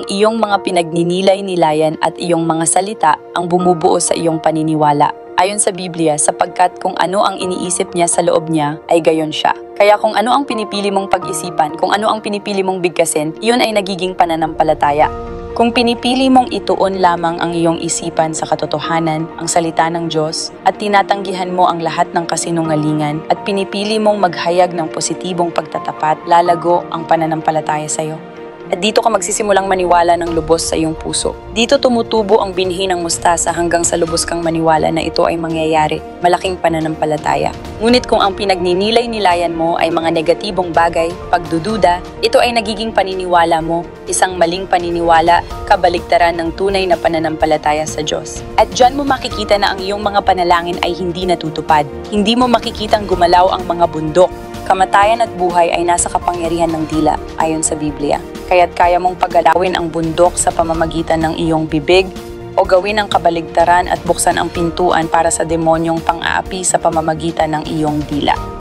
Ang iyong mga pinagninilay-nilayan at iyong mga salita ang bumubuo sa iyong paniniwala. Ayon sa Biblia, sapagkat kung ano ang iniisip niya sa loob niya, ay gayon siya. Kaya kung ano ang pinipili mong pag-isipan, kung ano ang pinipili mong bigkasin, iyon ay nagiging pananampalataya. Kung pinipili mong ituon lamang ang iyong isipan sa katotohanan, ang salita ng Diyos, at tinatanggihan mo ang lahat ng kasinungalingan, at pinipili mong maghayag ng positibong pagtatapat, lalago ang pananampalataya sa iyo. At dito ka magsisimulang maniwala ng lubos sa iyong puso. Dito tumutubo ang binhi ng mustasa hanggang sa lubos kang maniwala na ito ay mangyayari. Malaking pananampalataya. Ngunit kung ang pinagninilay-nilayan mo ay mga negatibong bagay, pagdududa, ito ay nagiging paniniwala mo, isang maling paniniwala, kabaligtaran ng tunay na pananampalataya sa Diyos. At dyan mo makikita na ang iyong mga panalangin ay hindi natutupad. Hindi mo makikitang gumalaw ang mga bundok. Kamatayan at buhay ay nasa kapangyarihan ng dila, ayon sa Biblia. Kaya't kaya mong pagalawin ang bundok sa pamamagitan ng iyong bibig o gawin ang kabaligtaran at buksan ang pintuan para sa demonyong pang-aapi sa pamamagitan ng iyong dila.